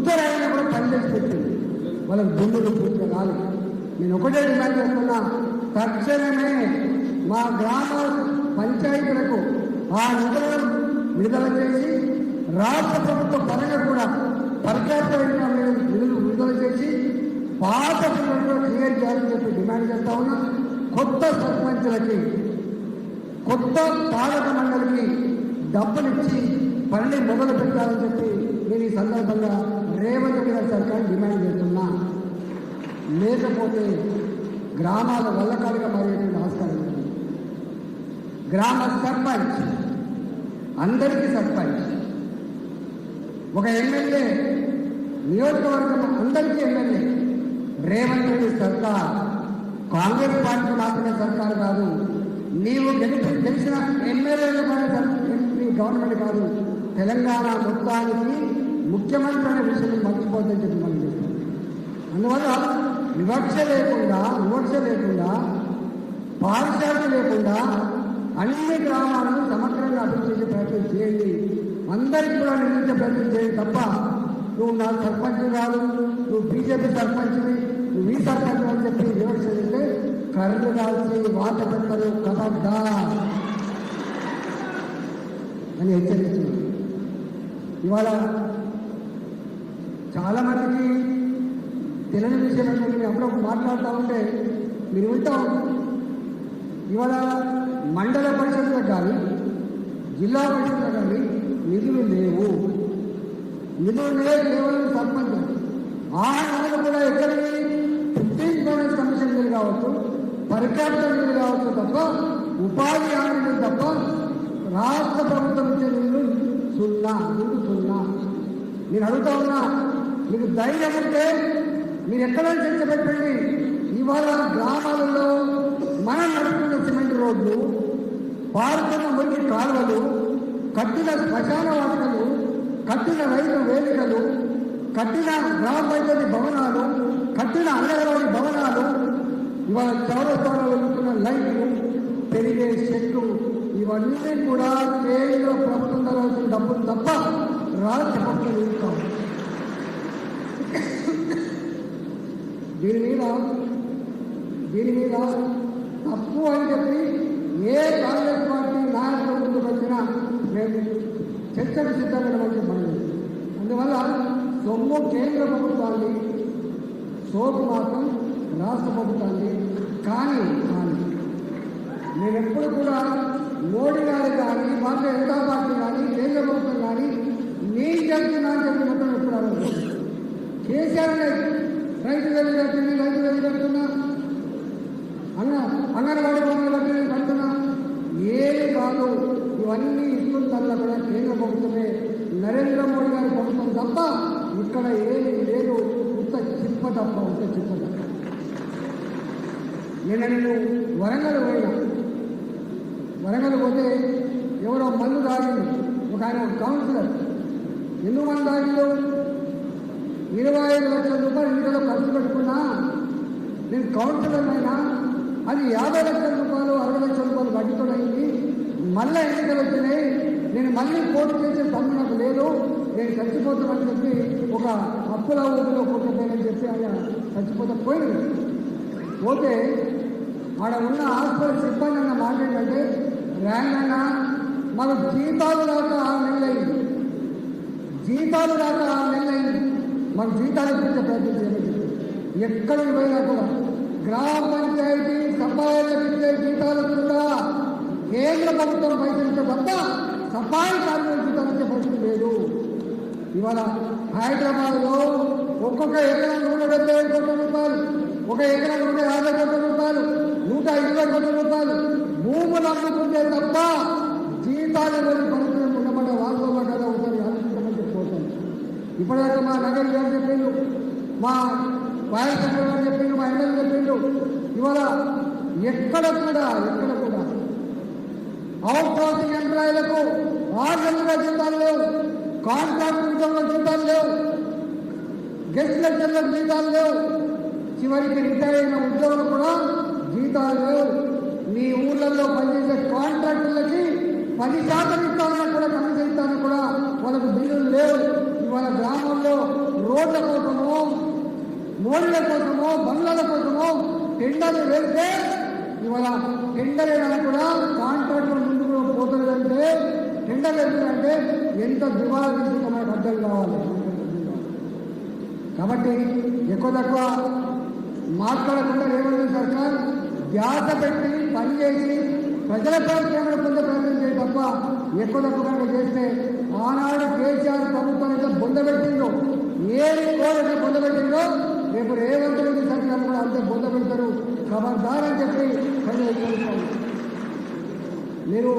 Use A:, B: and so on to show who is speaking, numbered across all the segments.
A: ముద్దరైనా కూడా పనిచేసి పెట్టింది. వాళ్ళకి దుమ్ములు పూర్తిగా రాలేదు. నేను ఒకటే డిమాండ్ చేస్తున్నా, తక్షణమే మా గ్రామ పంచాయతీలకు ఆ నిధులను విడుదల చేసి రాష్ట్ర ప్రభుత్వ పరంగా కూడా పర్యాప్తమైన నిధులు విడుదల చేసి పాత పిల్లలు క్లియర్ చేయాలని చెప్పి డిమాండ్ చేస్తా ఉన్నా. కొత్త సర్పంచులకి, కొత్త పాలక మండలికి డబ్బులిచ్చి పని మొదలు పెట్టాలని చెప్పి నేను ఈ సందర్భంగా రేవంత్ రెడ్డి గారి సర్కారు డిమాండ్ చేస్తున్నా. లేకపోతే గ్రామాల వల్లకాలుగా మారేటువంటి ఆస్కారం ఉంది. గ్రామ సర్పంచ్ అందరికీ సర్పంచ్, ఒక ఎమ్మెల్యే నియోజకవర్గం అందరికీ ఎమ్మెల్యే. రేవంత్ రెడ్డి సర్కార్ కాంగ్రెస్ పార్టీ మాత్రమే సర్కారు కాదు, నీవు గెలిచిన ఎమ్మెల్యేలు గవర్నమెంట్ కాదు, తెలంగాణ మొత్తానికి ముఖ్యమంత్రి అనే విషయం మర్చిపోద్దని చెప్పి మనం చెప్తాం. అందువల్ల వివక్ష లేకుండా పాఠశాలలు లేకుండా అన్ని గ్రామాలను సమగ్రంగా అభివృద్ధి చేసే ప్రయత్నం చేయండి. అందరికీ కూడా నిర్మించే ప్రయత్నం చేయండి తప్ప నువ్వు నా సర్పంచ్ కాదు, నువ్వు బీజేపీ సర్పంచ్ని, నువ్వు ఈ సర్పంచ్ అని చెప్పి వివక్ష చేస్తే కర్రు కాల్చి వాత పెడతారు కబడ్డా అని హెచ్చరిస్తున్నారు. ఇవాళ చాలామందికి తెలియని విషయం అంటే మీరు అప్పుడప్పుడు మాట్లాడుతూ ఉంటే మీరు వింటాం. ఇవాళ మండల పరిషత్లకు కానీ జిల్లా పరిషత్లకు కానీ నిధులు లేవు. కేవలం సర్పంచ్ ఆ నిధులు కూడా ఎక్కడికి 15 ఫైనాన్స్ కమిషన్ నిధులు కావచ్చు, పర్యాప్త నిధులు కావచ్చు తప్ప, ఉపాధి హామీ నిధులు తప్ప రాష్ట్ర ప్రభుత్వం ఇచ్చే నిధులు సున్నా. నేను అడుగుతా ఉన్నా, మీకు ధైర్యం ఉంటే మీరు ఎక్కడైనా చర్చ పెట్టండి. ఇవాళ గ్రామాలలో మనం నడుపుతున్న సిమెంట్ రోడ్లు, పారుతున్న మురికి కాలువలు, కట్టిన శ్మశాన వాటికలు, కట్టిన రైతు వేదికలు, కట్టిన గ్రామ పంచాయతీ భవనాలు, కట్టిన అంగన్వాడీ భవనాలు, ఇవాళ చౌరస్తాలో వెళ్తున్న లైట్లు, పెరిగే చెట్లు, ఇవన్నీ కూడా కేంద్ర ప్రభుత్వం రావాల్సిన డబ్బులు తప్ప రాష్ట్ర ప్రభుత్వం ఏం కాదు. దీని మీద తప్పు అని చెప్పి ఏ కాంగ్రెస్ పార్టీ నాయకుల ముందు వచ్చినా మేము చర్చకు సిద్ధమైన మనం. అందువల్ల సొమ్ము కేంద్ర ప్రభుత్వాన్ని, సోపు మాత్రం రాష్ట్ర ప్రభుత్వాన్ని. కానీ నేనెప్పుడు కూడా మోడీ గారు కానీ, భారతీయ జనతా పార్టీ కానీ, కేంద్ర ప్రభుత్వం కానీ నేను చెప్తున్నా చెప్పినప్పుడు ఎప్పుడు అడగదు. కేసీఆర్ రైతు వేలు కడుతున్నా, అంగన్వాడీ భవనాలు కట్టి కడుతున్నా, ఏమి కాదు. ఇవన్నీ ఇస్తుందల్లా కూడా కేంద్ర ప్రభుత్వమే, నరేంద్ర మోడీ గారి ప్రభుత్వం తప్ప ఇక్కడ ఏమి లేదు. ఉత్త చిప్ప తప్ప. నేను వరంగల్ పోతే ఎవరో మందు తాగింది. ఒక ఆయన కౌన్సిలర్, ఎందుకు మందు తాగిండు? 25 లక్షల రూపాయలు ఇంట్లో ఖర్చు పెట్టుకున్నా, నేను కౌన్సిలర్ అయినా అది 50 లక్షల రూపాయలు 60 లక్షల రూపాయలు వడ్డీతోడైంది. మళ్ళీ ఎన్నికలు వచ్చినాయి, నేను మళ్ళీ పోటీ చేసే తమ్ము నాకు లేదు, నేను చచ్చిపోతానని చెప్పి ఒక అప్పుల ఊపిలో కొట్టుకోని చెప్పి ఆయన చచ్చిపోతే పోతే ఆడ ఉన్న హాస్పిటల్ సిబ్బంది అన్న మాట ఏంటంటే, ర్యాంక్ మన జీతాలు రాక 6 నెలలు అయింది, మన జీతాలు ఇచ్చే ప్రయత్నం చేయలేదు. ఎక్కడికి పోయినా కూడా గ్రామ పంచాయతీ సఫాయిలకు ఇచ్చే జీతాలు కూడా కేంద్ర ప్రభుత్వం పైసలు తప్ప సఫాయి కార్మికుల జీతాలు ఇచ్చే పరిస్థితి లేదు. ఇవాళ హైదరాబాద్లో ఒక్కొక్క ఎకరం 175 కోట్ల రూపాయలు, ఒక ఎకరం 150 కోట్ల రూపాయలు, 120 కోట్ల రూపాయలు భూములు అమ్ముకుంటే తప్ప జీతాలు పరిస్థితులు ఉండబడ్డ వాస్తవం కదా ఒకసారి ఆలోచించమని చెప్పుకోవచ్చు. ఇప్పటిదాకా మా నగర్ గారు చెప్పిండు, మా వాయసంద్ర గారు చెప్పిండు, మా ఎమ్మెల్యే చెప్పిండు. ఇవాళ ఎక్కడ కూడా అవుట్ సోర్సింగ్ ఎంప్లాయీలకు 6 నెలలుగా జీతాలు లేవు, కాంట్రాక్ట్ ఉద్యోగుల జీతాలు లేవు, గెస్ట్ లెక్చర్లకు జీతాలు లేవు, చివరికి రిటైర్ అయిన ఉద్యోగులు కూడా జీతాలు లేవు. మీ ఊళ్ళల్లో పనిచేసే కాంట్రాక్టులకి 10% ఇస్తామన్నా కూడా కమిషన్ ఇస్తామని కూడా వాళ్ళకు బిల్లులు లేవు. ఇవాళ గ్రామంలో ఓట్ల కోసమో మోడీల కోసమో బంగ్లాల కోసమో టెండర్లు వెళ్తే ఇవాళ టెండర్ అయినా కూడా కాంట్రాక్టర్ ముందుకు పోతుందంటే టెండర్ వెళ్తుందంటే ఎంత దివాళా తీసుకుంటే మనకు అర్థం కావాలి. కాబట్టి ఎక్కువ తక్కువ మాట్లాడకుండా రేవంత్ సర్కార్ ధ్యాస పెట్టి పనిచేసి ప్రజల ప్రేమను పొందే ప్రయత్నం చేయ తప్ప ఎక్కువ తక్కువ చేస్తే ఆనాడు కేసీఆర్ ప్రభుత్వం ఎంత బొందబెట్టిందో ఏది కోరిక బొందబెట్టిందో రేపు రేవంత్ రెడ్డి సర్కార్ కూడా అంతే బొందబెడతారు. ఖబర్దార్ అని చెప్పి ప్రజలు హెచ్చరిస్తారు. మీరు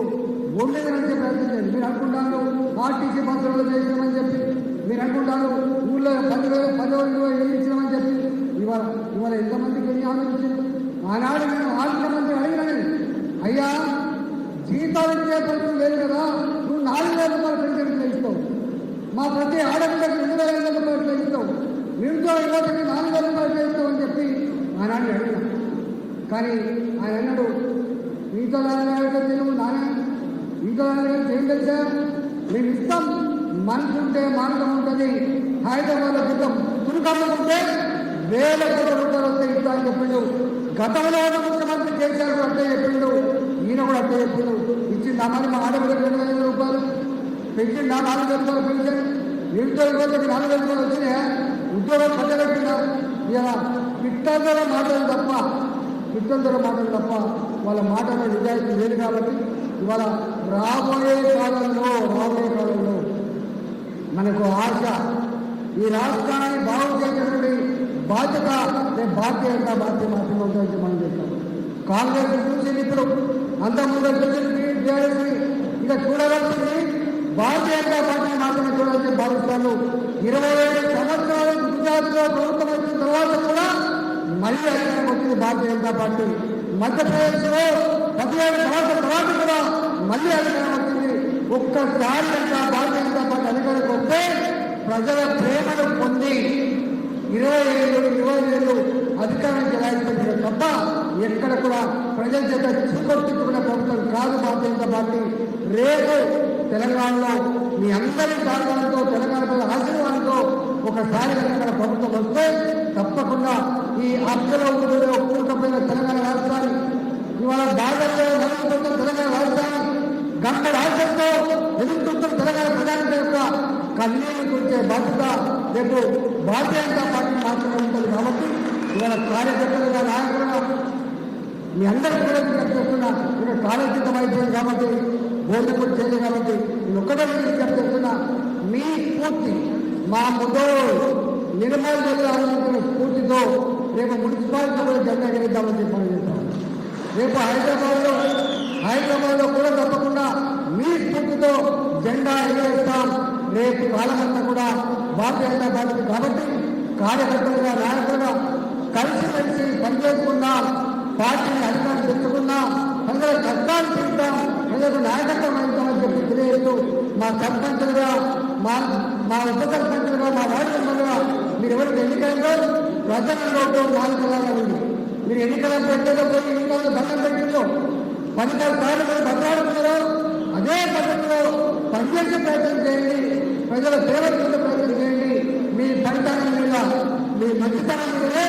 A: ఒంటిగా నడిచే ప్రయత్నం చేయండి. మీరు అనుకుంటారు ఆర్టీసీ బస్సులు చేసినామని చెప్పి, మీరు అనుకుంటారు ఊళ్ళో 10,000 10,000 ఇచ్చినామని చెప్పి. ఇవాళ ఇవాళ ఎంతమందికి ఎన్ని హామీలు ఇచ్చారు? ఆనాడు నేను ఆర్థిక మంత్రి అడిగినని, అయ్యా జీతాలు ఇచ్చే పరిస్థితి లేదు కదా, నువ్వు 4,000 రూపాయలు పెన్షన్ ఇస్తావు, మా ప్రతి ఆడపిల్లకి 2,500 రూపాయలు ఇస్తావు, నిరుద్యోగ యువతకి 4,000 రూపాయలు ఇస్తావు అని చెప్పి ఆనాడు అడిగినా. కానీ ఆయన అన్నాడు, మీతో తెలుగు నానే మీతో ఏం తెలుసా, మేము ఇస్తాం, మనసుంటే మార్గం ఉంటుంది, హైదరాబాద్ క్రితం తురుకమ్ముకుంటే 1,000 కోట్ల రూపాయలు వస్తే ఇస్తా అని చెప్పిండు. గతంలో ముఖ్యమంత్రి కేసీఆర్ అట్టే చెప్పిండు, ఈయన కూడా అట్టే చెప్పిండు. ఇచ్చింది అమ్మని మా ఆడపిల్లకి 2,500 రూపాయలు పెంచిందా, 4,000 రూపాయలు పెన్షన్, నిరుద్యోగ యువతకి 4,000 రూపాయలు వచ్చినాయా, ఉద్యోగాలు పట్టబెట్టినా. ఇలా పిట్టల మాటలు తప్ప వాళ్ళ మాటలో నిజాయితీ లేదు. కాబట్టి ఇవాళ రాబోయే కాలంలో మనకు ఆశ, ఈ రాష్ట్రాన్ని బాగు చేసినటువంటి బాధ్యత భారతీయ జనతా పార్టీ మాత్రమే ఉంటుందని మనం చెప్తాం. కాంగ్రెస్ చూసింది ఇప్పుడు, అంతకుముందు టీఆర్ఎస్ ఇంకా చూడవలసింది భారతీయ జనతా పార్టీ మాత్రమే చూడాలని భావిస్తాను. 25 సంవత్సరాలు గుజరాత్లో ప్రభుత్వం వచ్చిన తర్వాత కూడా మళ్ళీ అధికారం వచ్చింది భారతీయ జనతా పార్టీ. మధ్యప్రదేశ్లో 17 సంవత్సరాల తర్వాత కూడా మళ్ళీ అధికారం వచ్చింది. ఒక్కసారి కనుక భారతీయ జనతా పార్టీ అధికారికి వస్తే ప్రజల ప్రేమను పొంది 20 ఏళ్ళు అధికారం చెలాయించారు తప్ప ఎక్కడ కూడా ప్రజల చేత చిక్కొట్టుకున్న ప్రభుత్వం కాదు భారతీయ జనతా పార్టీ. రేపు తెలంగాణలో మీ అందరి సహకారంతో, తెలంగాణ ప్రజల ఆశీర్వాదంతో ఒకసారి తెలంగాణ ప్రభుత్వం వస్తే తప్పకుండా ఈ అక్కలో కూడుకపోయిన తెలంగాణ రాష్ట్రాన్ని ఇవాళ బాధల్లో నలుగుతున్న తెలంగాణ రాష్ట్రాన్ని గంట రాష్ట్రంతో ఎదుర్కొంటున్న తెలంగాణ ప్రజానికం యొక్క కన్నీరు కురిచే బాధ్యత రేపు భారతీయ జనతా పార్టీ మాత్రమే ఉంటుంది. కాబట్టి ఇవాళ కార్యకర్తలుగా, నాయకులుగా మీ అందరికీ కూడా చెప్తున్నా, ఇక్కడ కాలచితం అయిపోయింది కాబట్టి బోధకుడు చేయలేదు కాబట్టి నేను ఒక్కటే చెప్తున్నా, మీ స్ఫూర్తి మా ముందు నిర్మల్ జిల్లా స్ఫూర్తితో రేపు మున్సిపాలిటీ కూడా జెండా ఎగిరిద్దామని చెప్పి చెప్తాను. రేపు హైదరాబాద్లో కూడా తప్పకుండా మీ స్ఫూర్తితో జెండా ఎగిరేస్తాం. రేపు కాలమంతా కూడా భారతీయ జనతా పార్టీ. కాబట్టి కార్యకర్తలుగా, నాయకులుగా కలిసి పనిచేసుకుందాం, పార్టీని అధికారం తెచ్చుకుందాం, ప్రజల కష్టాలు తీద్దాం, ప్రజలకు నాయకత్వం అవుతామని చెప్పి తెలియజేస్తూ మా సర్పంచులుగా, మా ఉప సర్పంచులుగా, మా వార్డు మెంబర్లుగా మీరు ఎవరికి ఎన్నికల్లో ప్రజలలో నాలుగులాగా ఉంది. మీరు ఎన్నికల పెట్టేదో పోయి ఎన్నికల్లో దండం పెట్టిందో 10 సార్లు మీరు బతలాడుతున్నారో అదే పద్ధతిలో పనిచేసే ప్రయత్నం చేయండి, ప్రజల సేవ చేసే ప్రయత్నం చేయండి. మీ ఫలితాల మీద, మీ మంచితనం మీదే